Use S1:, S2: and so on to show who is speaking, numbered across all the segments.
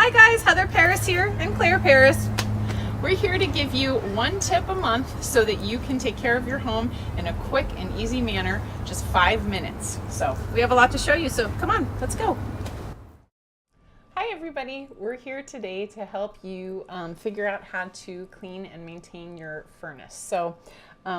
S1: Hi guys, Heather Paris here and Claire Paris. We're here to give you one tip a month so that you can take care of your home in a quick and easy manner, just 5 minutes. So we have a lot to show you, so come on, let's go. Hi everybody, we're here today to help you figure out how to clean and maintain your furnace. So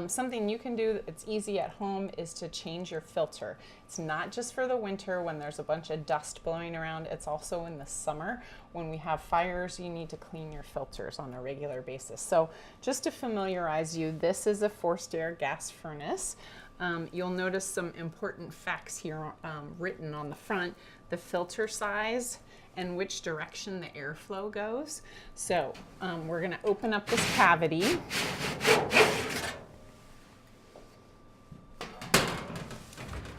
S1: something you can do that's easy at home is to change your filter. It's not just for the winter when there's a bunch of dust blowing around, it's also in the summer when we have fires. You need to clean your filters on a regular basis. So just to familiarize you, this is a forced air gas furnace. You'll notice some important facts here written on the front: the filter size and which direction the airflow goes. So we're going to open up this cavity.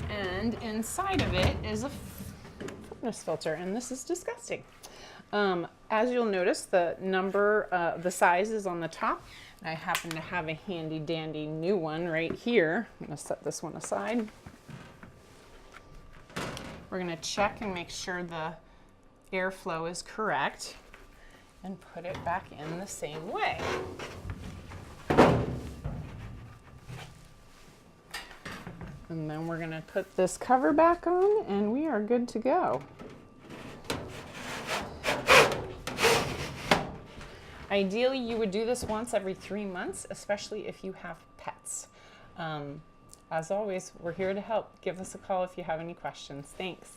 S1: And inside of it is a furnace filter, and this is disgusting. As you'll notice, the number, the size is on the top. I happen to have a handy dandy new one right here. I'm going to set this one aside. We're going to check and make sure the airflow is correct and put it back in the same way. And then we're going to put this cover back on and we are good to go. Ideally, you would do this once every 3 months, especially if you have pets. As always, we're here to help. Give us a call if you have any questions. Thanks.